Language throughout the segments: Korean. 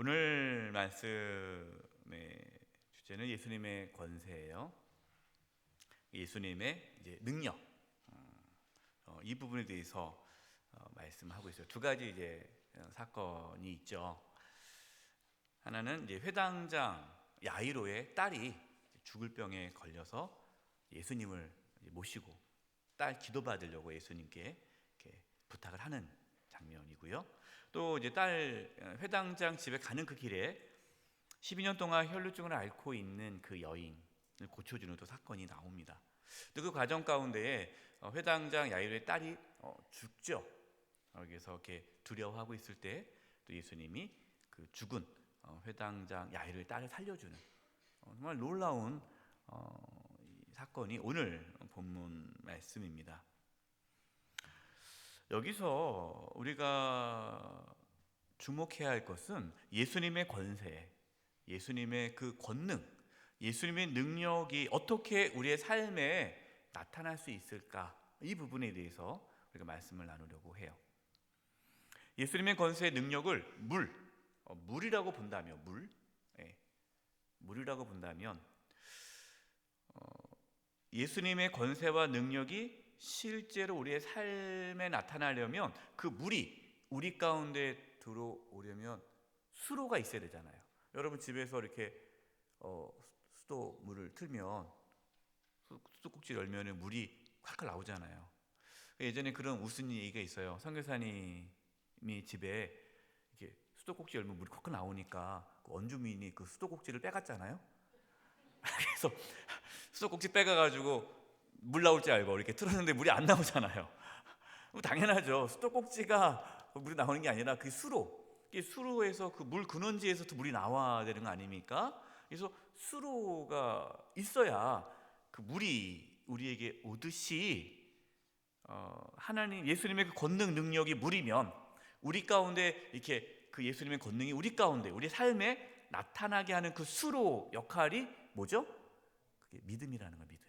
오늘 말씀의 주제는 예수님의 권세예요. 예수님의 이제 능력, 이 부분에 대해서 말씀하고 있어요. 두 가지 이제 사건이 있죠. 하나는 이제 회당장 야이로의 딸이 죽을 병에 걸려서 예수님을 모시고 딸 기도받으려고 예수님께 이렇게 부탁을 하는 장면이고요. 또 이제 딸 회당장 집에 가는 그 길에 12년 동안 혈루증을 앓고 있는 그 여인을 고쳐주는 또 사건이 나옵니다. 또 그 과정 가운데에 회당장 야이로의 딸이 죽죠. 여기서 이렇게 두려워하고 있을 때 또 예수님이 그 죽은 회당장 야이로의 딸을 살려주는 정말 놀라운 사건이 오늘 본문 말씀입니다. 여기서 우리가 주목해야 할 것은 예수님의 권세, 예수님의 그 권능, 예수님의 능력이 어떻게 우리의 삶에 나타날 수 있을까? 이 부분에 대해서 우리가 말씀을 나누려고 해요. 예수님의 권세의 능력을 물이라고 본다면 물이라고 본다면 예수님의 권세와 능력이 실제로 우리의 삶에 나타나려면 그 물이 우리 가운데 들어오려면 수로가 있어야 되잖아요. 여러분 집에서 이렇게 수도물을 틀면 수도꼭지 열면 물이 콸콸 나오잖아요. 예전에 그런 웃은 얘기가 있어요. 선교사님이 집에 이렇게 수도꼭지 열면 물이 콸콸 나오니까 그 원주민이 그 수도꼭지를 빼갔잖아요. 그래서 수도꼭지 빼가가지고 물 나올 줄 알고 이렇게 틀었는데 물이 안 나오잖아요. 당연하죠. 수도꼭지가 물이 나오는 게 아니라 그 수로에서 그 물 근원지에서 물이 나와야 되는 거 아닙니까? 그래서 수로가 있어야 그 물이 우리에게 오듯이 하나님 예수님의 그 권능 능력이 물이면 우리 가운데 이렇게 그 예수님의 권능이 우리 가운데 우리 삶에 나타나게 하는 그 수로 역할이 뭐죠? 그게 믿음이라는 거예요. 믿음.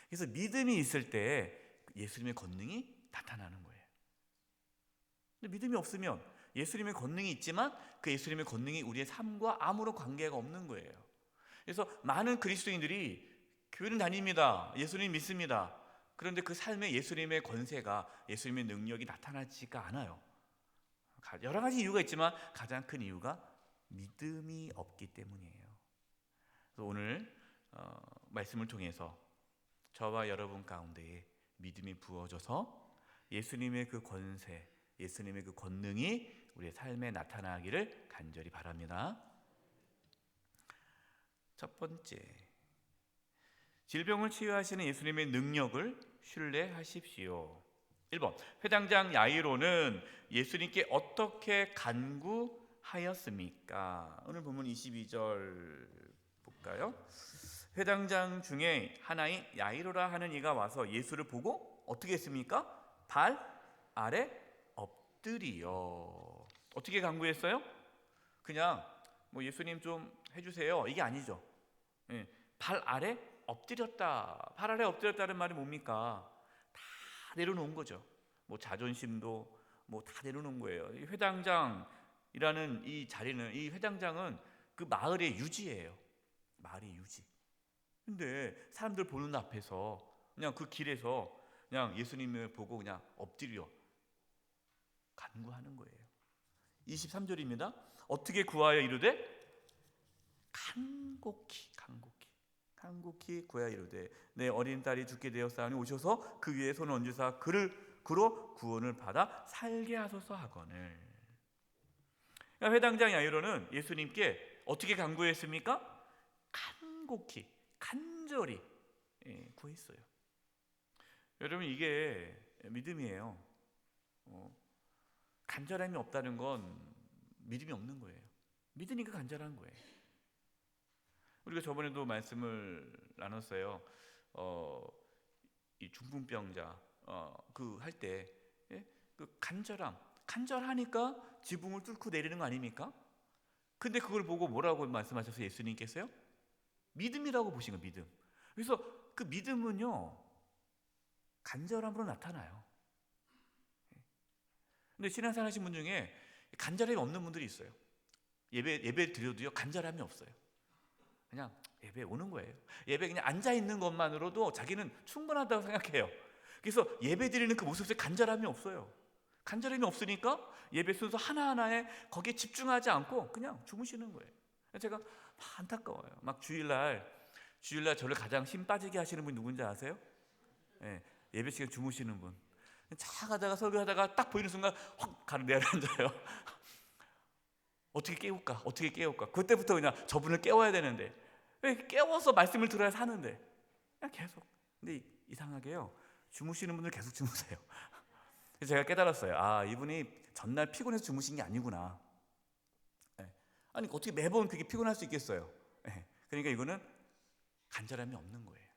그래서 믿음이 있을 때 예수님의 권능이 나타나는 거예요. 근데 믿음이 없으면 예수님의 권능이 있지만 그 예수님의 권능이 우리의 삶과 아무런 관계가 없는 거예요. 그래서 많은 그리스도인들이 교회는 다닙니다. 예수님 믿습니다. 그런데 그 삶에 예수님의 권세가 예수님의 능력이 나타나지가 않아요. 여러 가지 이유가 있지만 가장 큰 이유가 믿음이 없기 때문이에요. 그래서 오늘 말씀을 통해서 저와 여러분 가운데에 믿음이 부어져서 예수님의 그 권세, 예수님의 그 권능이 우리의 삶에 나타나기를 간절히 바랍니다. 첫 번째, 질병을 치유하시는 예수님의 능력을 신뢰하십시오. 1번, 회당장 야이로는 예수님께 어떻게 간구하였습니까? 오늘 본문 22절 볼까요? 회당장 중에 하나인 야이로라 하는 이가 와서 예수를 보고 어떻게 했습니까? 발 아래 엎드리어. 어떻게 간구했어요? 그냥 뭐 예수님 좀 해주세요 이게 아니죠. 발 아래 엎드렸다. 발 아래 엎드렸다는 말이 뭡니까? 다 내려놓은 거죠. 뭐 자존심도 뭐 다 내려놓은 거예요. 이 회당장이라는 이 자리는, 이 회당장은 그 마을의 유지예요. 마을의 유지. 근데 사람들 보는 앞에서 그냥 그 길에서 그냥 예수님을 보고 그냥 엎드려 간구하는 거예요. 23절입니다. 어떻게 구하여 이르되 간곡히 구하여 이르되 내 어린 딸이 죽게 되었사오니 오셔서 그 위에 손을 얹으사 그로 구원을 받아 살게 하소서 하거늘. 그러니까 회당장 야이로는 예수님께 어떻게 간구했습니까? 간절히 구했어요. 여러분 이게 믿음이에요. 간절함이 없다는 건 믿음이 없는 거예요. 믿으니까 간절한 거예요. 우리가 저번에도 말씀을 나눴어요. 이 중풍병자 그 할 때 그 간절하니까 지붕을 뚫고 내리는 거 아닙니까? 근데 그걸 보고 뭐라고 말씀하셨어요? 예수님께서요? 믿음이라고 보신 거예요. 믿음. 그래서 그 믿음은요 간절함으로 나타나요. 근데 신앙생활 하신 분 중에 간절함이 없는 분들이 있어요. 예배 드려도요 간절함이 없어요. 그냥 예배 오는 거예요. 예배 그냥 앉아 있는 것만으로도 자기는 충분하다고 생각해요. 그래서 예배 드리는 그 모습에 간절함이 없어요. 간절함이 없으니까 예배 순서 하나하나에 거기에 집중하지 않고 그냥 주무시는 거예요. 제가 안타까워요. 막 주일날 저를 가장 힘 빠지게 하시는 분이 누군지 아세요? 예배 시간에 주무시는 분. 차 가다가 설교하다가 딱 보이는 순간 확 가는 내려앉아요. 어떻게 깨울까? 그때부터 그냥 저분을 깨워야 되는데 깨워서 말씀을 들어야 사는데 그냥 계속. 근데 이상하게요 주무시는 분들 계속 주무세요. 그래서 제가 깨달았어요. 아, 이분이 전날 피곤해서 주무신 게 아니구나. 아니 어떻게 매번 그게 피곤할 수 있겠어요? 그러니까 이거는 간절함이 없는 거예요.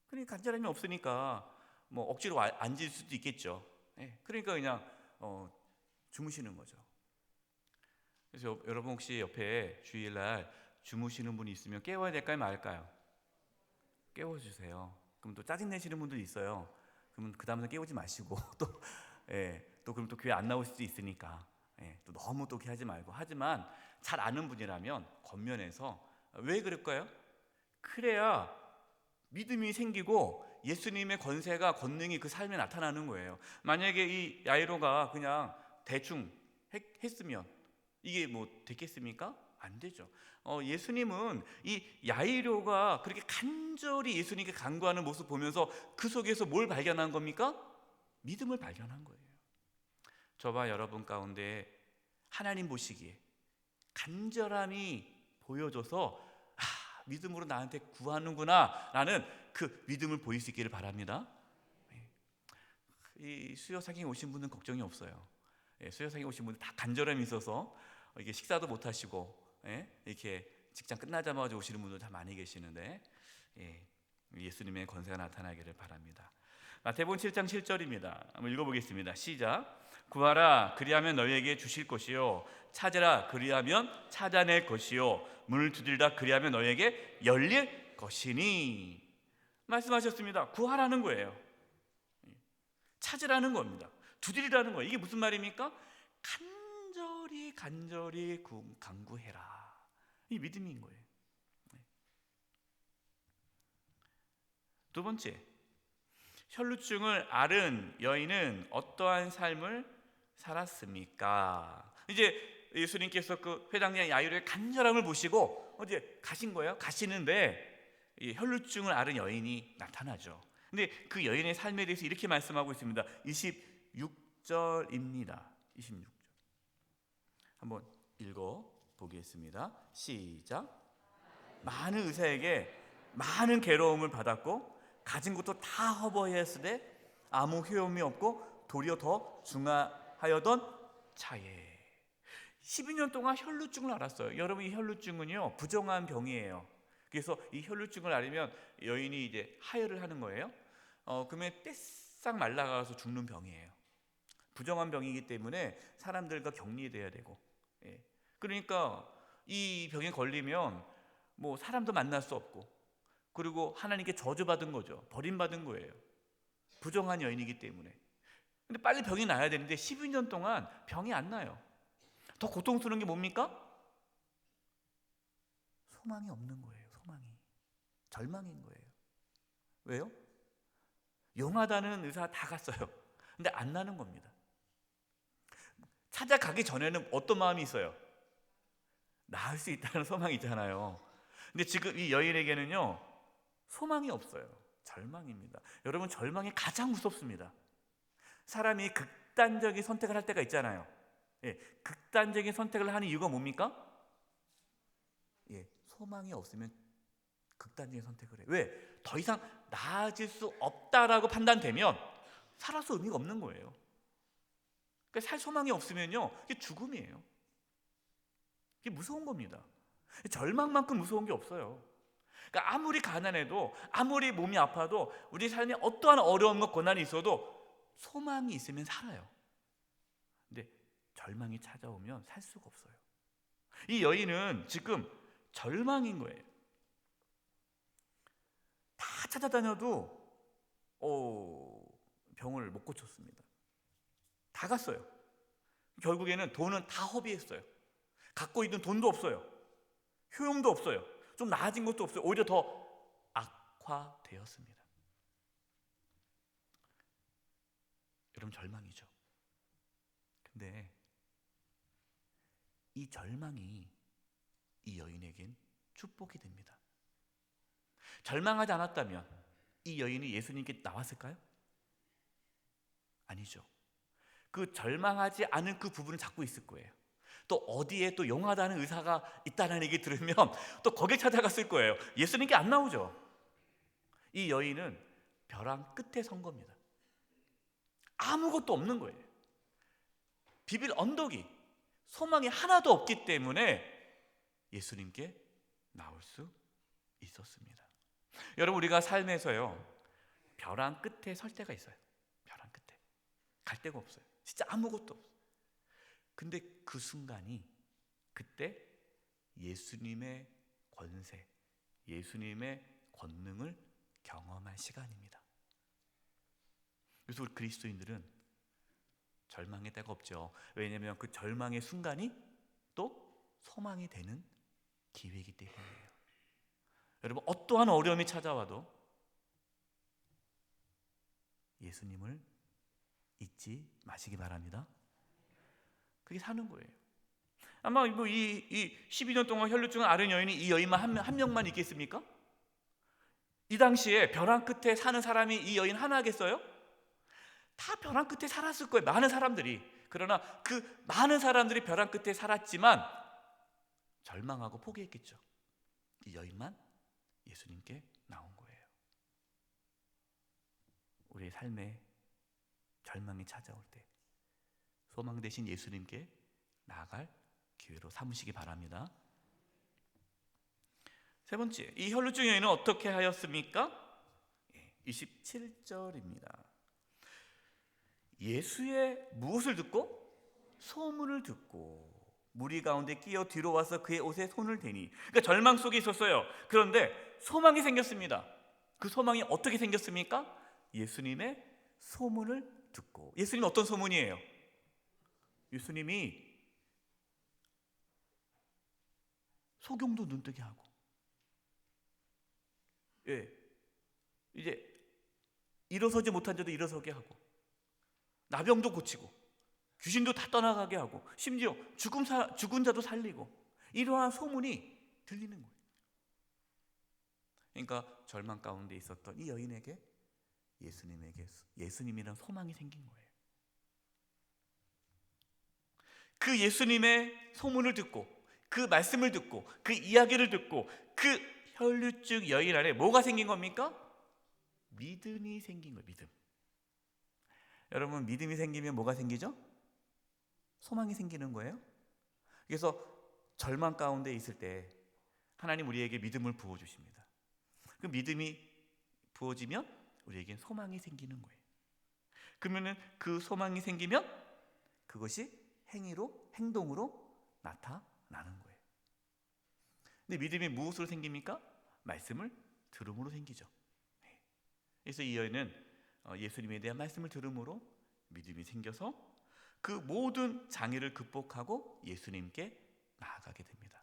그러니까 간절함이 없으니까 뭐 억지로 앉을 수도 있겠죠. 그러니까 그냥 주무시는 거죠. 그래서 여러분 혹시 옆에 주일날 주무시는 분이 있으면 깨워야 될까요, 말까요? 깨워주세요. 그럼 또 짜증내시는 분들이 있어요. 그러면 그 다음에 깨우지 마시고 또 그럼 또 교회 안 나올 수도 있으니까 또 너무 또 하지 말고. 하지만 잘 아는 분이라면 겉면에서 왜 그럴까요? 그래야 믿음이 생기고 예수님의 권능이 그 삶에 나타나는 거예요. 만약에 이 야이로가 그냥 대충 했으면 이게 뭐 됐겠습니까? 안 되죠. 예수님은 이 야이로가 그렇게 간절히 예수님께 간구하는 모습 보면서 그 속에서 뭘 발견한 겁니까? 믿음을 발견한 거예요. 저와 여러분 가운데 하나님 보시기에 간절함이 보여줘서 믿음으로 나한테 구하는구나 라는 그 믿음을 보일 수 있기를 바랍니다. 이 수요상에 오신 분은 걱정이 없어요. 수요상에 오신 분은 다 간절함이 있어서 이게 식사도 못 하시고 이렇게 직장 끝나자마자 오시는 분들 다 많이 계시는데 예수님의 권세가 나타나기를 바랍니다. 마태복음 7장 7절입니다. 한번 읽어보겠습니다. 시작. 구하라 그리하면 너희에게 주실 것이요 찾으라 그리하면 찾아낼 것이요 문을 두드리라 그리하면 너희에게 열릴 것이니. 말씀하셨습니다. 구하라는 거예요. 찾으라는 겁니다. 두드리라는 거예요. 이게 무슨 말입니까? 간절히 간구해라. 이 믿음인 거예요. 두 번째, 혈루증을 앓은 여인은 어떠한 삶을 살았습니까? 이제 예수님께서 그 회당장 야이로의 간절함을 보시고 어디 가신 거예요? 가시는데 이 혈루증을 앓은 여인이 나타나죠. 근데 그 여인의 삶에 대해서 이렇게 말씀하고 있습니다. 26절입니다. 26절. 한번 읽어 보겠습니다. 시작. 많은 의사에게 많은 괴로움을 받았고 가진 것도 다 허버했으되 아무 효험이 없고 도리어 더 중하하여던 차에 12년 동안 혈루증을 앓았어요. 여러분, 이 혈루증은요 부정한 병이에요. 그래서 이 혈루증을 앓으면 여인이 이제 하혈을 하는 거예요. 그러면 떼싹 말라가서 죽는 병이에요. 부정한 병이기 때문에 사람들과 격리돼야 되고, 그러니까 이 병에 걸리면 뭐 사람도 만날 수 없고, 그리고 하나님께 저주받은 거죠. 버림받은 거예요. 부정한 여인이기 때문에. 근데 빨리 병이 나야 되는데 12년 동안 병이 안 나요. 더 고통스러운 게 뭡니까? 소망이 없는 거예요. 소망이. 절망인 거예요. 왜요? 용하다는 의사 다 갔어요. 근데 안 나는 겁니다. 찾아가기 전에는 어떤 마음이 있어요? 나을 수 있다는 소망이 있잖아요. 근데 지금 이 여인에게는요 소망이 없어요. 절망입니다. 여러분, 절망이 가장 무섭습니다. 사람이 극단적인 선택을 할 때가 있잖아요. 극단적인 선택을 하는 이유가 뭡니까? 소망이 없으면 극단적인 선택을 해요. 왜? 더 이상 나아질 수 없다라고 판단되면 살아서 의미가 없는 거예요. 그러니까 살 소망이 없으면요 이게 죽음이에요. 이게 무서운 겁니다. 절망만큼 무서운 게 없어요. 그러니까 아무리 가난해도, 아무리 몸이 아파도, 우리 삶에 어떠한 어려움과 고난이 있어도 소망이 있으면 살아요. 근데 절망이 찾아오면 살 수가 없어요. 이 여인은 지금 절망인 거예요. 다 찾아다녀도 병을 못 고쳤습니다. 다 갔어요. 결국에는 돈은 다 허비했어요. 갖고 있는 돈도 없어요. 효용도 없어요. 좀 나아진 것도 없어요. 오히려 더 악화되었습니다. 여러분, 절망이죠. 근데 이 절망이 이 여인에겐 축복이 됩니다. 절망하지 않았다면 이 여인이 예수님께 나왔을까요? 아니죠. 그 절망하지 않은 그 부분을 잡고 있을 거예요. 또 어디에 또 용하다는 의사가 있다는 얘기 들으면 또 거기에 찾아갔을 거예요. 예수님께 안 나오죠. 이 여인은 벼랑 끝에 선 겁니다. 아무것도 없는 거예요. 비빌 언덕이, 소망이 하나도 없기 때문에 예수님께 나올 수 있었습니다. 여러분, 우리가 삶에서요, 벼랑 끝에 설 때가 있어요. 벼랑 끝에 갈 데가 없어요. 진짜 아무것도 없어요. 근데 그 순간이, 그때 예수님의 권세, 예수님의 권능을 경험한 시간입니다. 그래서 우리 그리스도인들은 절망의 때가 없죠. 왜냐하면 그 절망의 순간이 또 소망이 되는 기회이기 때문이에요. 여러분, 어떠한 어려움이 찾아와도 예수님을 잊지 마시기 바랍니다. 그게 사는 거예요. 아마 이 12년 동안 혈루증을 앓은 여인이 이 여인만 한 명만 있겠습니까? 이 당시에 벼랑 끝에 사는 사람이 이 여인 하나겠어요? 다 벼랑 끝에 살았을 거예요. 많은 사람들이. 그러나 그 많은 사람들이 벼랑 끝에 살았지만 절망하고 포기했겠죠. 이 여인만 예수님께 나온 거예요. 우리의 삶에 절망이 찾아올 때 소망 대신 예수님께 나아갈 기회로 삼으시기 바랍니다. 세 번째, 이 혈루증 여인은 어떻게 하였습니까? 27절입니다. 예수의 무엇을 듣고? 소문을 듣고 무리 가운데 끼어 뒤로 와서 그의 옷에 손을 대니. 그러니까 절망 속에 있었어요. 그런데 소망이 생겼습니다. 그 소망이 어떻게 생겼습니까? 예수님의 소문을 듣고. 예수님 어떤 소문이에요? 예수님이 소경도 눈뜨게 하고, 이제 일어서지 못한 자도 일어서게 하고, 나병도 고치고, 귀신도 다 떠나가게 하고, 심지어 죽은 자도 살리고, 이러한 소문이 들리는 거예요. 그러니까 절망 가운데 있었던 이 여인에게 예수님이란 소망이 생긴 거예요. 그 예수님의 소문을 듣고, 그 말씀을 듣고, 그 이야기를 듣고, 그 혈루증 여인 안에 뭐가 생긴 겁니까? 믿음이 생긴 거예요. 믿음. 여러분, 믿음이 생기면 뭐가 생기죠? 소망이 생기는 거예요. 그래서 절망 가운데 있을 때 하나님 우리에게 믿음을 부어주십니다. 그 믿음이 부어지면 우리에게 소망이 생기는 거예요. 그러면 그 소망이 생기면 그것이 행동으로 나타나는 거예요. 근데 믿음이 무엇으로 생깁니까? 말씀을 들음으로 생기죠. 그래서 이 여인은 예수님에 대한 말씀을 들음으로 믿음이 생겨서 그 모든 장애를 극복하고 예수님께 나아가게 됩니다.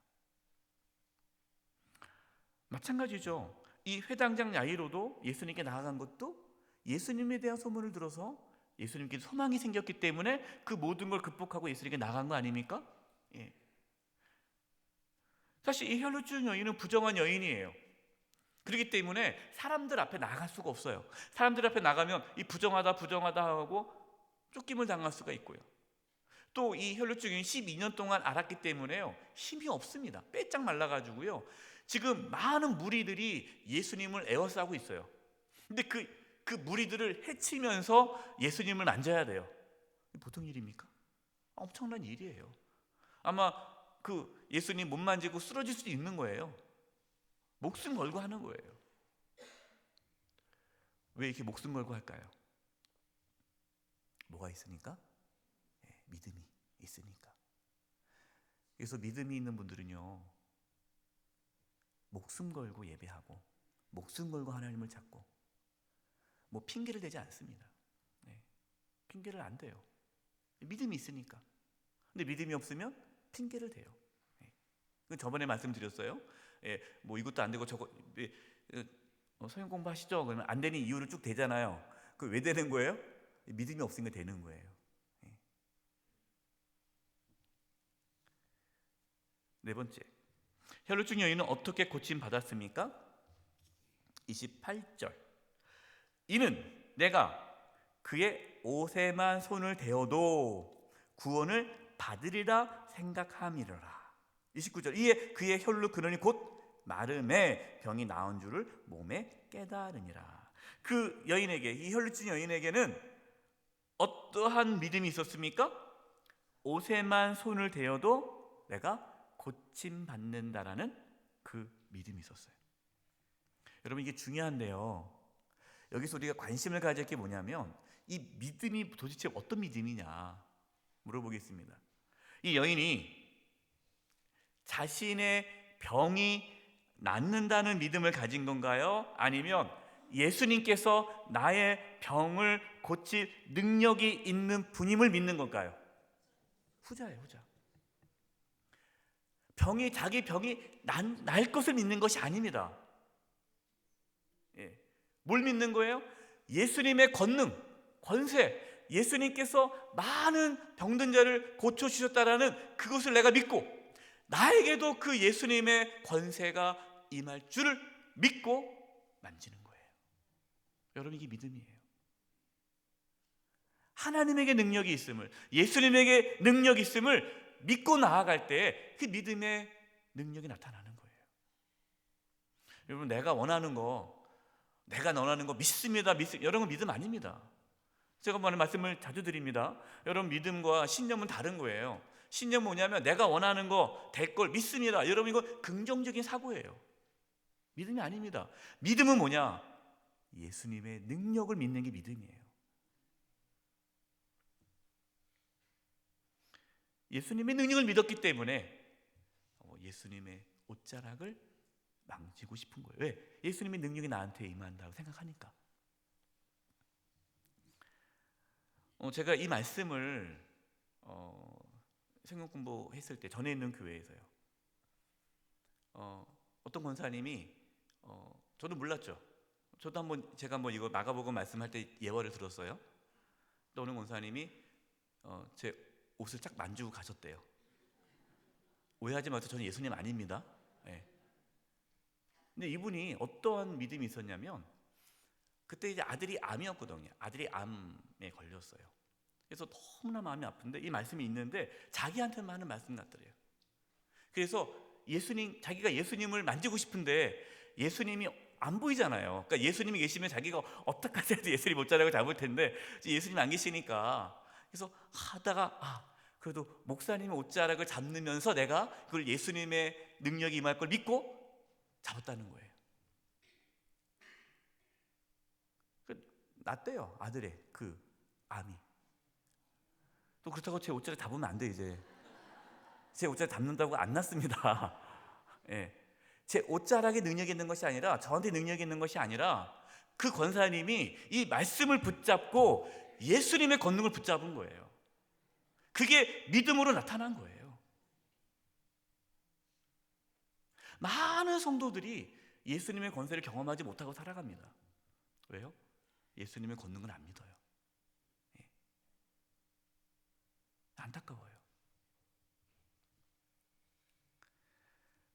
마찬가지죠. 이 회당장 야이로도 예수님께 나아간 것도 예수님에 대한 소문을 들어서 예수님께 소망이 생겼기 때문에 그 모든 걸 극복하고 예수님께 나간 거 아닙니까? 사실 이 혈루증 여인은 부정한 여인이에요. 그렇기 때문에 사람들 앞에 나갈 수가 없어요. 사람들 앞에 나가면 이 부정하다 하고 쫓김을 당할 수가 있고요. 또 이 혈루증 여인 12년 동안 앓았기 때문에요, 힘이 없습니다. 빼짝 말라가지고요, 지금 많은 무리들이 예수님을 에워싸고 있어요. 근데 그 무리들을 해치면서 예수님을 만져야 돼요. 보통 일입니까? 엄청난 일이에요. 아마 그 예수님 못 만지고 쓰러질 수도 있는 거예요. 목숨 걸고 하는 거예요. 왜 이렇게 목숨 걸고 할까요? 뭐가 있으니까? 믿음이 있으니까. 그래서 믿음이 있는 분들은요, 목숨 걸고 예배하고 목숨 걸고 하나님을 찾고 뭐 핑계를 대지 않습니다. 핑계를 안 대요. 믿음이 있으니까. 근데 믿음이 없으면 핑계를 대요. 저번에 말씀드렸어요. 예, 뭐 이것도 안 되고 저거 성경 공부하시죠. 그러면 안 되는 이유를 쭉 대잖아요. 그 왜 되는 거예요? 믿음이 없으니까 되는 거예요. 예. 네 번째, 혈루증 여인은 어떻게 고침 받았습니까? 28절. 이는 내가 그의 옷에만 손을 대어도 구원을 받으리라 생각함이로라. 29절. 이에 그의 혈루 근원이 곧 마름에 병이 나은 줄을 몸에 깨달으니라. 그 여인에게, 이 혈루증 여인에게는 어떠한 믿음이 있었습니까? 옷에만 손을 대어도 내가 고침 받는다라는 그 믿음이 있었어요. 여러분, 이게 중요한데요, 여기서 우리가 관심을 가질 게 뭐냐면 이 믿음이 도대체 어떤 믿음이냐 물어보겠습니다. 이 여인이 자신의 병이 낫는다는 믿음을 가진 건가요? 아니면 예수님께서 나의 병을 고칠 능력이 있는 분임을 믿는 건가요? 후자예요, 후자. 자기 병이 날 것을 믿는 것이 아닙니다. 예. 뭘 믿는 거예요? 예수님의 권능, 권세, 예수님께서 많은 병든 자를 고쳐주셨다라는 그것을 내가 믿고 나에게도 그 예수님의 권세가 임할 줄을 믿고 만지는 거예요. 여러분, 이게 믿음이에요. 하나님에게 능력이 있음을, 예수님에게 능력이 있음을 믿고 나아갈 때 그 믿음의 능력이 나타나는 거예요. 여러분, 내가 원하는 거 믿습니다. 여러분, 믿음 아닙니다. 제가 말씀을 자주 드립니다. 여러분, 믿음과 신념은 다른 거예요. 신념은 뭐냐면 내가 원하는 거 될 걸 믿습니다. 여러분, 이거 긍정적인 사고예요. 믿음이 아닙니다. 믿음은 뭐냐? 예수님의 능력을 믿는 게 믿음이에요. 예수님의 능력을 믿었기 때문에 예수님의 옷자락을 망치고 싶은 거예요. 왜? 예수님의 능력이 나한테 임한다고 생각하니까. 제가 이 말씀을 성경 공부했을 때 전에 있는 교회에서요, 어떤 권사님이 저도 몰랐죠. 제가 한번 이거 마가복음 말씀할 때 예화를 들었어요. 또 어느 권사님이 제 옷을 쫙 만지고 가셨대요. 오해하지 마세요. 저는 예수님 아닙니다. 네. 근데 이분이 어떠한 믿음이 있었냐면 그때 이제 아들이 암이었거든요. 아들이 암에 걸렸어요. 그래서 너무나 마음이 아픈데 이 말씀이 있는데 자기한테만 하는 말씀 같더래요. 그래서 자기가 예수님을 만지고 싶은데 예수님이 안 보이잖아요. 그러니까 예수님이 계시면 자기가 어떡하지 해도 예수님 옷자락을 잡을 텐데 예수님이 안 계시니까, 그래서 하다가 그래도 목사님의 옷자락을 잡으면서 내가 그걸 예수님의 능력이 임할 걸 믿고 잡았다는 거예요. 낫대요, 아들의 그 암이. 또 그렇다고 제 옷자락 잡으면 안 돼. 이제 제 옷자락 잡는다고 안 낫습니다. 예. 제 옷자락에 능력이 있는 것이 아니라, 저한테 능력이 있는 것이 아니라 그 권사님이 이 말씀을 붙잡고 예수님의 권능을 붙잡은 거예요. 그게 믿음으로 나타난 거예요. 많은 성도들이 예수님의 권세를 경험하지 못하고 살아갑니다. 왜요? 예수님의 권능을 안 믿어요. 예. 안타까워요.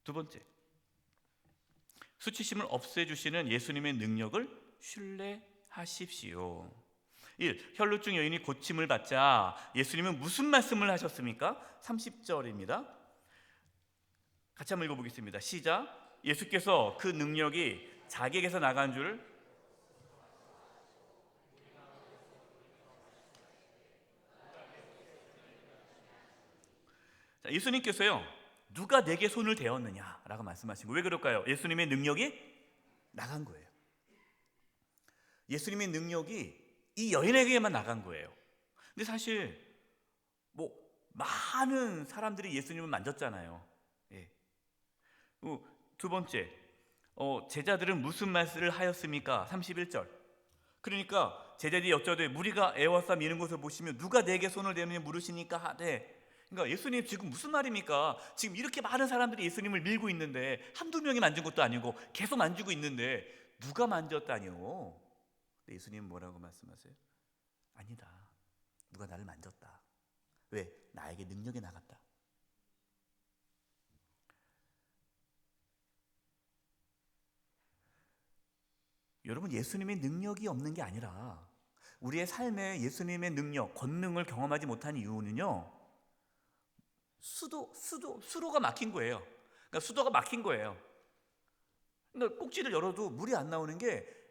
두 번째, 수치심을 없애주시는 예수님의 능력을 신뢰하십시오. 1. 혈루증 여인이 고침을 받자 예수님은 무슨 말씀을 하셨습니까? 30절입니다. 같이 한번 읽어보겠습니다. 시작. 예수께서 그 능력이 자기에게서 나간 줄 예수님께서요, 누가 내게 손을 대었느냐라고 말씀하신 거예요. 왜 그럴까요? 예수님의 능력이 나간 거예요. 예수님의 능력이 이 여인에게만 나간 거예요. 근데 사실 많은 사람들이 예수님을 만졌잖아요. 예. 두 번째, 제자들은 무슨 말씀을 하였습니까? 31절. 그러니까 제자들이 여쭤되 무리가 애워싸 미는 것을 보시며 누가 내게 손을 대느냐 물으시니까 하되 그러니까 예수님 지금 무슨 말입니까? 지금 이렇게 많은 사람들이 예수님을 밀고 있는데 한두 명이 만진 것도 아니고 계속 만지고 있는데 누가 만졌다뇨? 예수님은 뭐라고 말씀하세요? 아니다, 누가 나를 만졌다. 왜? 나에게 능력이 나갔다. 여러분, 예수님의 능력이 없는 게 아니라 우리의 삶에 예수님의 능력, 권능을 경험하지 못한 이유는요, 수로가 막힌 거예요. 그러니까 수도가 막힌 거예요. 그러니까 꼭지를 열어도 물이 안 나오는 게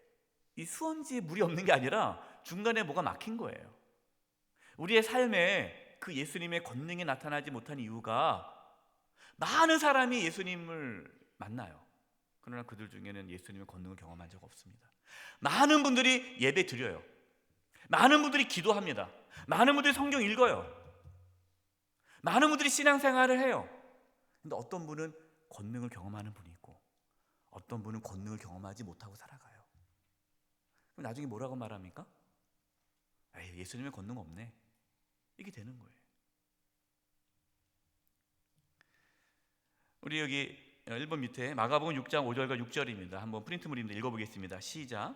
이 수원지에 물이 없는 게 아니라 중간에 뭐가 막힌 거예요. 우리의 삶에 그 예수님의 권능이 나타나지 못한 이유가 많은 사람이 예수님을 만나요. 그러나 그들 중에는 예수님의 권능을 경험한 적 없습니다. 많은 분들이 예배 드려요. 많은 분들이 기도합니다. 많은 분들이 성경 읽어요. 많은 분들이 신앙생활을 해요. 근데 어떤 분은 권능을 경험하는 분이 있고 어떤 분은 권능을 경험하지 못하고 살아가요. 그럼 나중에 뭐라고 말합니까? 에이, 예수님의 권능 없네, 이게 되는 거예요. 우리 여기 1번 밑에 마가복음 6장 5절과 6절입니다. 한번 프린트물입니다. 읽어보겠습니다. 시작.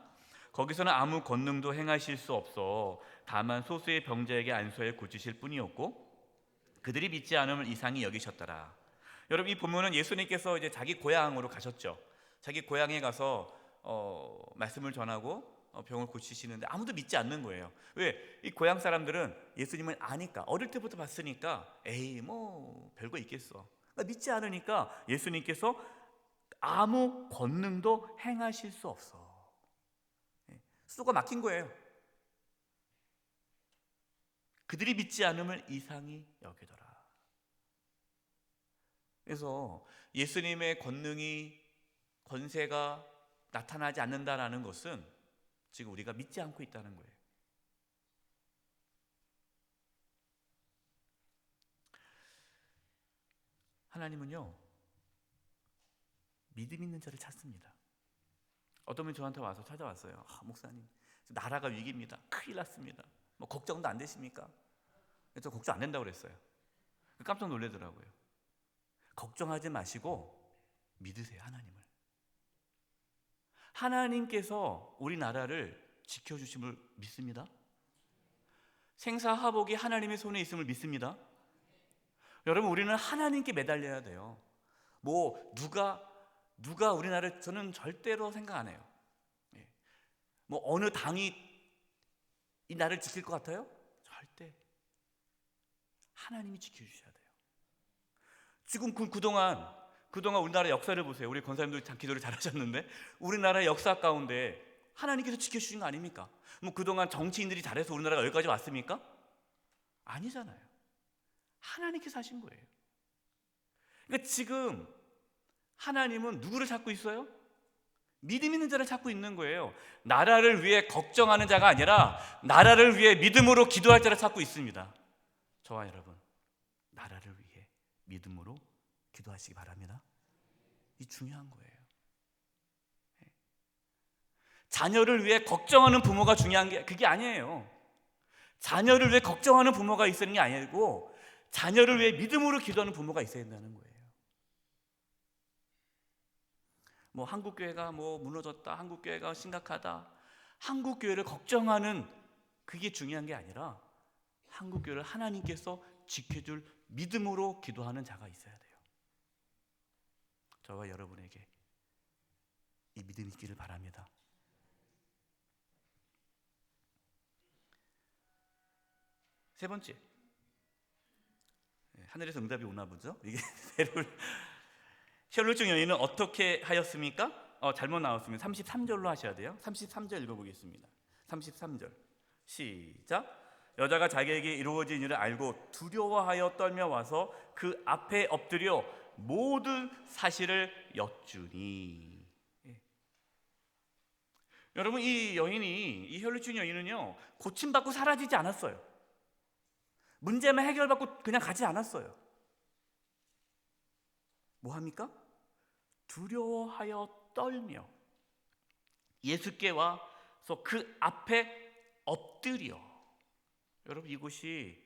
거기서는 아무 권능도 행하실 수 없어 다만 소수의 병자에게 안수하여 고치실 뿐이었고 그들이 믿지 않음을 이상히 여기셨더라. 여러분, 이 본문은 예수님께서 이제 자기 고향으로 가셨죠. 자기 고향에 가서 말씀을 전하고 병을 고치시는데 아무도 믿지 않는 거예요. 왜? 이 고향 사람들은 예수님을 아니까, 어릴 때부터 봤으니까 에이 뭐 별거 있겠어. 믿지 않으니까 예수님께서 아무 권능도 행하실 수 없어. 수도가 막힌 거예요. 그들이 믿지 않음을 이상히 여기더라. 그래서 예수님의 권세가 나타나지 않는다라는 것은 지금 우리가 믿지 않고 있다는 거예요. 하나님은요, 믿음 있는 자를 찾습니다. 어떤 분이 저한테 와서 찾아왔어요. 목사님, 나라가 위기입니다. 큰일 났습니다. 뭐 걱정도 안 되십니까? 그래서 걱정 안 된다고 그랬어요. 깜짝 놀라더라고요. 걱정하지 마시고 믿으세요, 하나님을. 하나님께서 우리나라를 지켜주심을 믿습니다. 생사화복이 하나님의 손에 있음을 믿습니다. 여러분, 우리는 하나님께 매달려야 돼요. 뭐 누가 우리나라를, 저는 절대로 생각 안 해요. 뭐 어느 당이 이 나라를 지킬 것 같아요? 절대. 하나님이 지켜주셔야 돼요. 지금 그동안 우리나라 역사를 보세요. 우리 권사님도 참 기도를 잘하셨는데 우리나라의 역사 가운데 하나님께서 지켜주신 거 아닙니까? 뭐 그동안 정치인들이 잘해서 우리나라가 여기까지 왔습니까? 아니잖아요. 하나님께서 하신 거예요. 그러니까 지금 하나님은 누구를 찾고 있어요? 믿음 있는 자를 찾고 있는 거예요. 나라를 위해 걱정하는 자가 아니라 나라를 위해 믿음으로 기도할 자를 찾고 있습니다. 저와 여러분, 나라를 위해 믿음으로 기도하시기 바랍니다. 이 중요한 거예요. 자녀를 위해 걱정하는 부모가 중요한 게 그게 아니에요. 자녀를 위해 걱정하는 부모가 있는 게 아니고 자녀를 위해 믿음으로 기도하는 부모가 있어야 된다는 거예요. 뭐 한국교회가 뭐 무너졌다, 한국교회가 심각하다, 한국교회를 걱정하는 그게 중요한 게 아니라 한국교회를 하나님께서 지켜줄 믿음으로 기도하는 자가 있어야 돼요. 저와 여러분에게 이 믿음이 있기를 바랍니다. 세 번째, 하늘에서 응답이 오나 보죠. 이게 혈루증 여인은 어떻게 하였습니까? 잘못 나왔으면 33절로 하셔야 돼요. 33절 읽어보겠습니다. 33절 시작. 여자가 자기에게 이루어진 일을 알고 두려워하여 떨며 와서 그 앞에 엎드려 모든 사실을 여쭈니. 여러분, 이 혈루증 여인은요, 고침받고 사라지지 않았어요. 문제만 해결받고 그냥 가지 않았어요. 뭐 합니까? 두려워하여 떨며 예수께 와서 그 앞에 엎드려. 여러분, 이곳이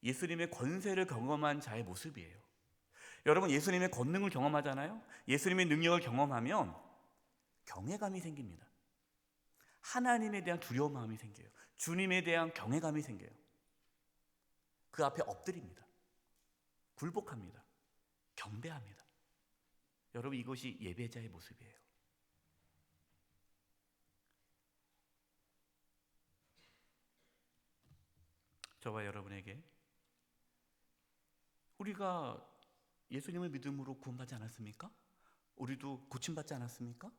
예수님의 권세를 경험한 자의 모습이에요. 여러분, 예수님의 권능을 경험하잖아요. 예수님의 능력을 경험하면 경외감이 생깁니다. 하나님에 대한 두려운 마음이 생겨요. 주님에 대한 경외감이 생겨요. 그 앞에 엎드립니다. 굴복합니다. 경배합니다. 여러분, 이것이 예배자의 모습이에요. 저와 여러분에게 우리가 예수님을 믿음으로 구원받지 않았습니까? 우리도 고침받지 않았습니까?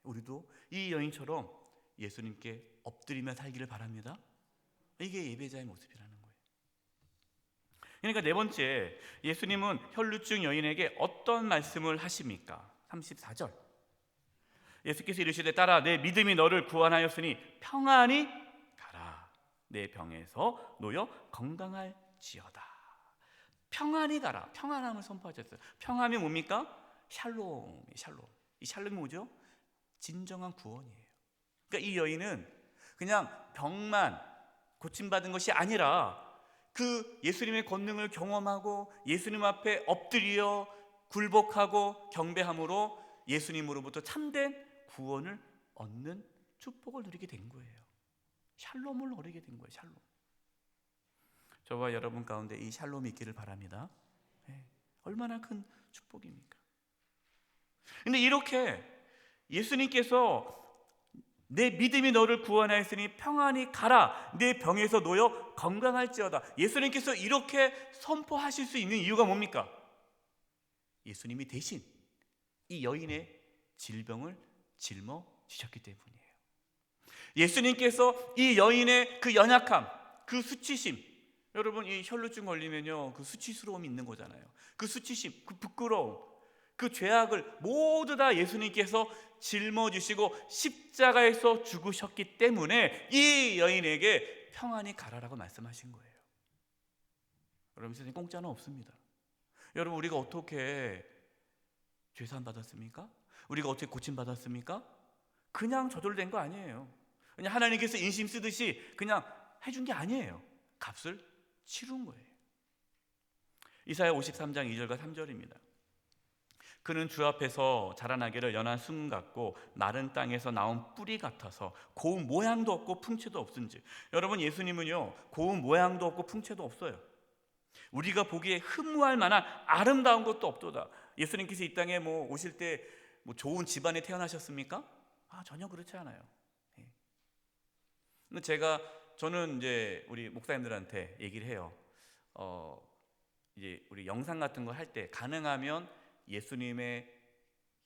우리도 이 여인처럼 예수님께 엎드리며 살기를 바랍니다. 이게 예배자의 모습이라는 거예요. 그러니까 네 번째, 예수님은 혈루증 여인에게 어떤 말씀을 하십니까? 34절, 예수께서 이르시되 따라 내 믿음이 너를 구원하였으니 평안히 가라. 내 병에서 놓여 건강할지어다. 평안히 가라. 평안함을 선포하셨어요. 평안이 뭡니까? 샬롬. 이 샬롬이 뭐죠? 진정한 구원이에요. 그러니까 이 여인은 그냥 병만 고침받은 것이 아니라 그 예수님의 권능을 경험하고 예수님 앞에 엎드려 굴복하고 경배함으로 예수님으로부터 참된 구원을 얻는 축복을 누리게 된 거예요. 샬롬을 누리게 된 거예요. 샬롬. 저와 여러분 가운데 이 샬롬이 있기를 바랍니다. 얼마나 큰 축복입니까? 근데 이렇게 예수님께서 내 믿음이 너를 구원하였으니 평안히 가라. 내 병에서 놓여 건강할지어다. 예수님께서 이렇게 선포하실 수 있는 이유가 뭡니까? 예수님이 대신 이 여인의 질병을 짊어지셨기 때문이에요. 예수님께서 이 여인의 그 연약함, 그 수치심, 여러분 이 혈루증 걸리면요 그 수치스러움이 있는 거잖아요. 그 수치심, 그 부끄러움, 그 죄악을 모두 다 예수님께서 짊어지시고 십자가에서 죽으셨기 때문에 이 여인에게 평안히 가라라고 말씀하신 거예요. 여러분, 세상에 공짜는 없습니다. 여러분, 우리가 어떻게 죄산 받았습니까? 우리가 어떻게 고침 받았습니까? 그냥 저절로 된 거 아니에요. 그냥 하나님께서 인심 쓰듯이 그냥 해준 게 아니에요. 값을 치른 거예요. 이사야 53장 2절과 3절입니다. 그는 주 앞에서 자라나기를 연한 순 같고 마른 땅에서 나온 뿌리 같아서 고운 모양도 없고 풍채도 없은지. 여러분, 예수님은요 고운 모양도 없고 풍채도 없어요. 우리가 보기에 흠모할 만한 아름다운 것도 없도다. 예수님께서 이 땅에 오실 때 좋은 집안에 태어나셨습니까? 전혀 그렇지 않아요. 근데 저는 이제 우리 목사님들한테 얘기를 해요. 이제 우리 영상 같은 거 할 때 가능하면 예수님의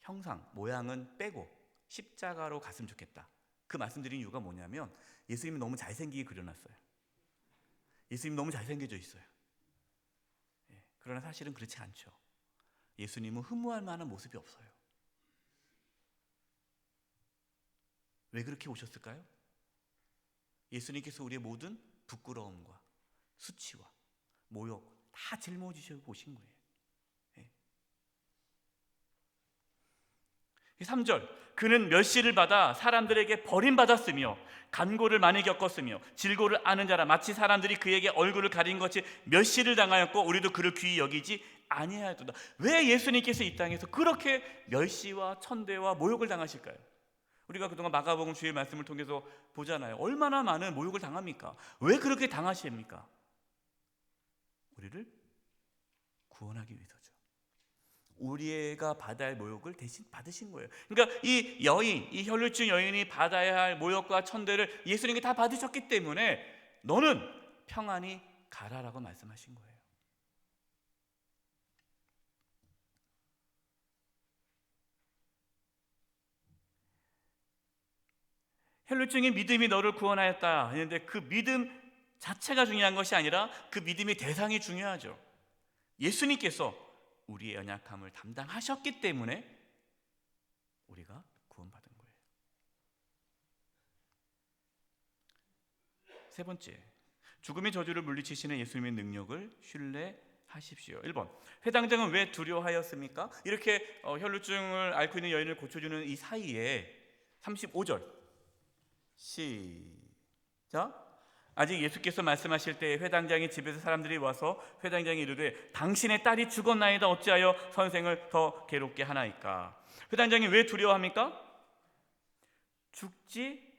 형상, 모양은 빼고 십자가로 갔으면 좋겠다. 그 말씀드린 이유가 뭐냐면 예수님이 너무 잘생기게 그려놨어요. 예수님이 너무 잘생겨져 있어요. 그러나 사실은 그렇지 않죠. 예수님은 흠모할 만한 모습이 없어요. 왜 그렇게 오셨을까요? 예수님께서 우리의 모든 부끄러움과 수치와 모욕 다 짊어지시고 오신 거예요. 3절, 그는 멸시를 받아 사람들에게 버림받았으며 간고를 많이 겪었으며 질고를 아는 자라. 마치 사람들이 그에게 얼굴을 가린 것이 멸시를 당하였고 우리도 그를 귀히 여기지 아니하였도다. 왜 예수님께서 이 땅에서 그렇게 멸시와 천대와 모욕을 당하실까요? 우리가 그동안 마가복음 주의 말씀을 통해서 보잖아요. 얼마나 많은 모욕을 당합니까? 왜 그렇게 당하십니까? 우리를 구원하기 위해서죠. 우리가 받아야 할 모욕을 대신 받으신 거예요. 그러니까 이 여인, 이 혈루증 여인이 받아야 할 모욕과 천대를 예수님께 다 받으셨기 때문에 너는 평안히 가라라고 말씀하신 거예요. 혈루증의 믿음이 너를 구원하였다 했는데 그 믿음 자체가 중요한 것이 아니라 그 믿음의 대상이 중요하죠. 예수님께서 우리의 연약함을 담당하셨기 때문에 우리가 구원받은 거예요. 세 번째, 죽음의 저주를 물리치시는 예수님의 능력을 신뢰하십시오. 1번, 회당장은 왜 두려워하였습니까? 이렇게 혈루증을 앓고 있는 여인을 고쳐주는 이 사이에 35절 시작, 아직 예수께서 말씀하실 때 회당장의 집에서 사람들이 와서 회당장이 이르되 당신의 딸이 죽었나이다 어찌하여 선생을 더 괴롭게 하나이까. 회당장이 왜 두려워합니까? 죽지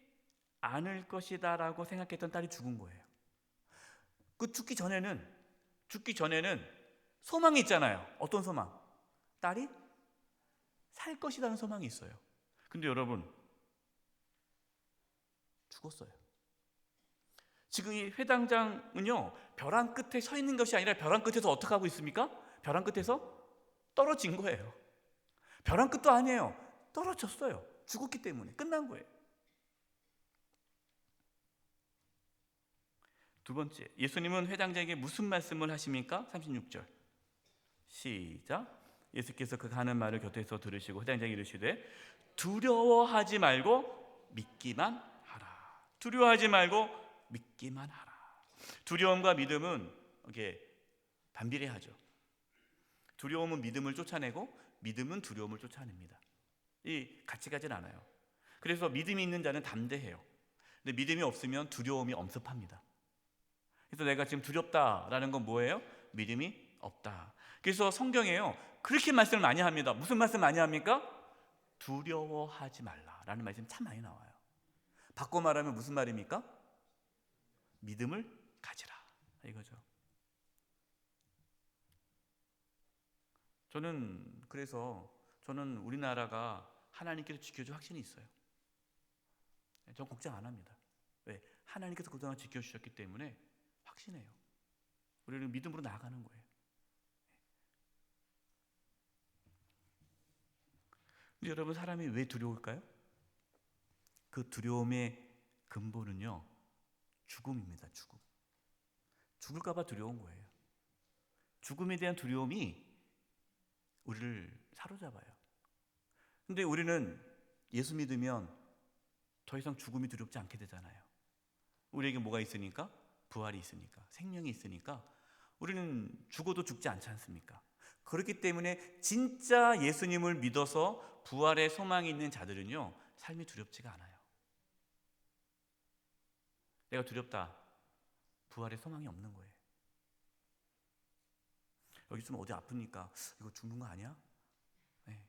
않을 것이다 라고 생각했던 딸이 죽은 거예요. 그 죽기 전에는 소망이 있잖아요. 어떤 소망? 딸이 살 것이라는 소망이 있어요. 근데 여러분, 죽었어요. 지금 이 회당장은요, 벼랑 끝에 서 있는 것이 아니라 벼랑 끝에서 어떻게 하고 있습니까? 벼랑 끝에서 떨어진 거예요. 벼랑 끝도 아니에요. 떨어졌어요. 죽었기 때문에 끝난 거예요. 두 번째, 예수님은 회당장에게 무슨 말씀을 하십니까? 36절 시작. 예수께서 그가 하는 말을 곁에서 들으시고 회당장이 이르시되 두려워하지 말고 믿기만 하라. 두려워하지 말고 믿기만 하라. 두려움과 믿음은 이게 반비례하죠. 두려움은 믿음을 쫓아내고 믿음은 두려움을 쫓아냅니다. 이 같이 가진 않아요. 그래서 믿음이 있는 자는 담대해요. 근데 믿음이 없으면 두려움이 엄습합니다. 그래서 내가 지금 두렵다라는 건 뭐예요? 믿음이 없다. 그래서 성경에요, 그렇게 말씀을 많이 합니다. 무슨 말씀 많이 합니까? 두려워하지 말라라는 말씀이 참 많이 나와요. 바꿔 말하면 무슨 말입니까? 믿음을 가지라 이거죠. 저는 우리나라가 하나님께서 지켜줄 확신이 있어요. 전 걱정 안 합니다. 왜? 하나님께서 그동안 지켜주셨기 때문에 확신해요. 우리는 믿음으로 나아가는 거예요. 근데 여러분, 사람이 왜 두려울까요? 그 두려움의 근본은요, 죽음입니다. 죽을까 봐 두려운 거예요. 죽음에 대한 두려움이 우리를 사로잡아요. 근데 우리는 예수 믿으면 더 이상 죽음이 두렵지 않게 되잖아요. 우리에게 뭐가 있으니까? 부활이 있으니까, 생명이 있으니까 우리는 죽어도 죽지 않지 않습니까? 그렇기 때문에 진짜 예수님을 믿어서 부활의 소망이 있는 자들은요, 삶이 두렵지가 않아요. 내가 두렵다, 부활의 소망이 없는 거예요. 여기 좀 어디 아프니까 이거 죽는 거 아니야? 네.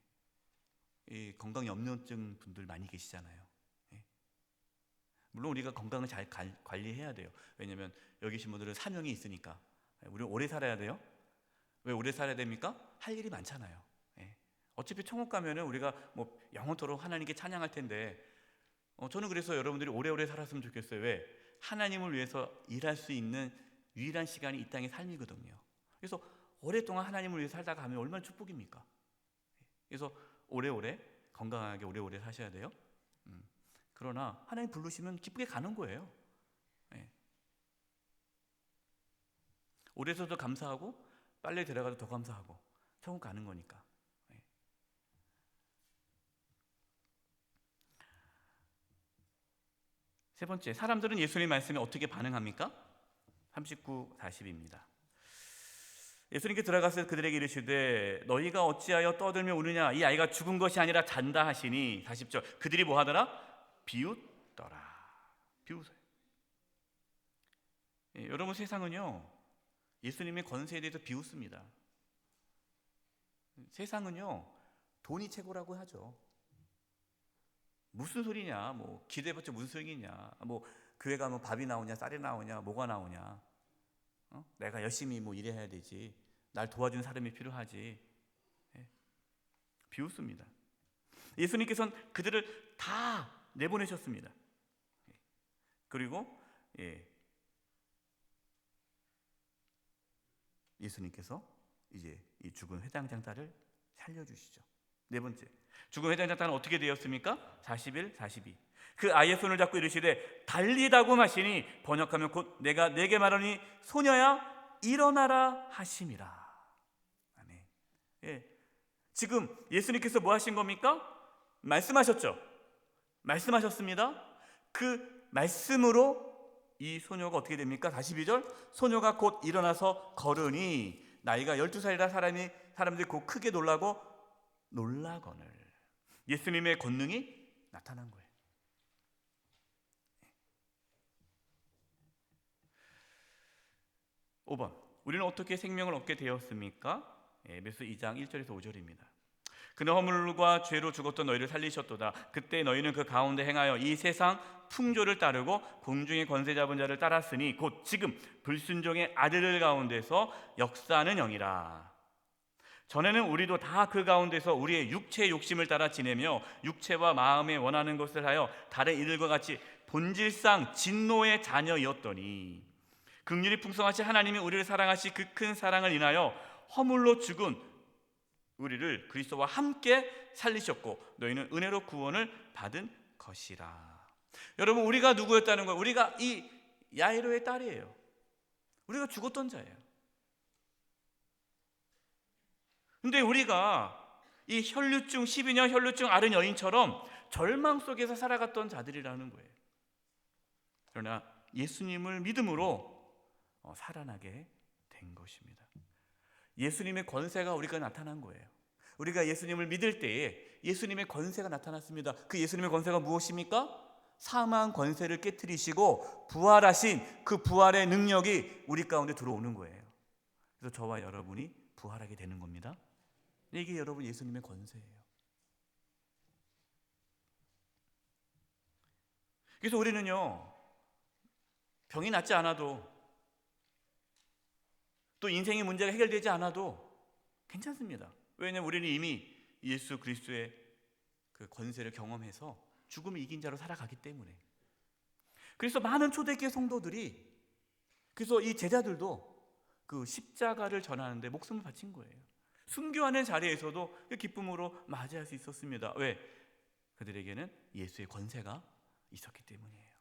이 건강염려증 분들 많이 계시잖아요. 네. 물론 우리가 건강을 잘 관리해야 돼요. 왜냐하면 여기 계신 분들은 사명이 있으니까. 우리 오래 살아야 돼요. 왜 오래 살아야 됩니까? 할 일이 많잖아요. 네. 어차피 천국 가면은 우리가 뭐 영원토록 하나님께 찬양할 텐데, 저는 그래서 여러분들이 오래오래 살았으면 좋겠어요. 왜? 하나님을 위해서 일할 수 있는 유일한 시간이 이 땅의 삶이거든요. 그래서 오랫동안 하나님을 위해 살다가 가면 얼마나 축복입니까? 그래서 오래오래 건강하게 오래오래 사셔야 돼요. 그러나 하나님 부르시면 기쁘게 가는 거예요. 네. 오래 서도 감사하고 빨리 데려가도 더 감사하고 천국 가는 거니까. 네. 세 번째, 사람들은 예수님 말씀에 어떻게 반응합니까? 39, 40입니다. 예수님께 들어가서 그들에게 이르시되 너희가 어찌하여 떠들며 우느냐? 이 아이가 죽은 것이 아니라 잔다 하시니. 40절, 그들이 뭐 하더라? 비웃더라. 비웃어요. 여러분, 세상은요, 예수님의 권세에 대해서 비웃습니다. 세상은요, 돈이 최고라고 하죠. 무슨 소리냐? 뭐 기대해봤자 무슨 소리냐? 뭐 교회 가면 밥이 나오냐, 쌀이 나오냐, 뭐가 나오냐? 내가 열심히 뭐 일해야 되지. 날 도와주는 사람이 필요하지. 비웃습니다. 예수님께서는 그들을 다 내보내셨습니다. 그리고 예수님께서 이제 이 죽은 회당장 딸을 살려주시죠. 네 번째, 죽은 회당장 딸은 어떻게 되었습니까? 41, 42. 그 아이의 손을 잡고 이르시되 달리다고 하시니, 번역하면 곧 내가 내게 말하니 소녀야 일어나라 하심이라. 아멘. 지금 예수님께서 뭐 하신 겁니까? 말씀하셨죠. 말씀하셨습니다. 그 말씀으로 이 소녀가 어떻게 됩니까? 42절, 소녀가 곧 일어나서 걸으니 나이가 12살이라 사람들이 곧 크게 놀라거늘 예수님의 권능이 나타난 거예요. 5번. 우리는 어떻게 생명을 얻게 되었습니까? 에베소 2장 1절에서 5절입니다. 그는 허물과 죄로 죽었던 너희를 살리셨도다. 그때 너희는 그 가운데 행하여 이 세상 풍조를 따르고 공중의 권세 잡은 자를 따랐으니 곧 지금 불순종의 아들들 가운데서 역사하는 영이라. 전에는 우리도 다 그 가운데서 우리의 육체의 욕심을 따라 지내며 육체와 마음에 원하는 것을 하여 다른 이들과 같이 본질상 진노의 자녀이었더니 긍휼이 풍성하신 하나님이 우리를 사랑하시 그 큰 사랑을 인하여 허물로 죽은 우리를 그리스도와 함께 살리셨고 너희는 은혜로 구원을 받은 것이라. 여러분, 우리가 누구였다는 거예요? 우리가 이 야이로의 딸이에요. 우리가 죽었던 자예요. 근데 우리가 이 혈류증 12년 혈류증 앓은 여인처럼 절망 속에서 살아갔던 자들이라는 거예요. 그러나 예수님을 믿음으로 살아나게 된 것입니다. 예수님의 권세가 우리가 나타난 거예요. 우리가 예수님을 믿을 때에 예수님의 권세가 나타났습니다. 그 예수님의 권세가 무엇입니까? 사망 권세를 깨트리시고 부활하신 그 부활의 능력이 우리 가운데 들어오는 거예요. 그래서 저와 여러분이 부활하게 되는 겁니다. 이게 여러분 예수님의 권세예요. 그래서 우리는요, 병이 낫지 않아도 또 인생의 문제가 해결되지 않아도 괜찮습니다. 왜냐하면 우리는 이미 예수 그리스도의 그 권세를 경험해서 죽음을 이긴 자로 살아가기 때문에. 그래서 많은 초대교회 성도들이, 그래서 이 제자들도 그 십자가를 전하는데 목숨을 바친 거예요. 순교하는 자리에서도 그 기쁨으로 맞이할 수 있었습니다. 왜? 그들에게는 예수의 권세가 있었기 때문이에요.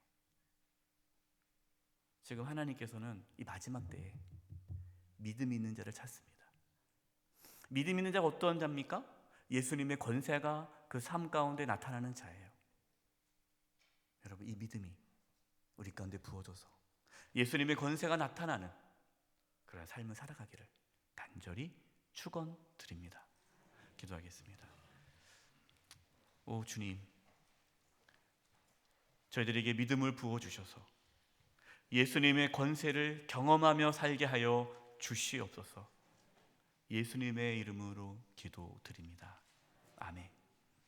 지금 하나님께서는 이 마지막 때에 믿음 있는 자를 찾습니다. 믿음 있는 자가 어떤 자입니까? 예수님의 권세가 그 삶 가운데 나타나는 자예요. 여러분, 이 믿음이 우리 가운데 부어져서 예수님의 권세가 나타나는 그런 삶을 살아가기를 간절히 축원드립니다. 기도하겠습니다. 오 주님, 저희들에게 믿음을 부어주셔서 예수님의 권세를 경험하며 살게 하여 주시옵소서. 예수님의 이름으로 기도드립니다. 아멘.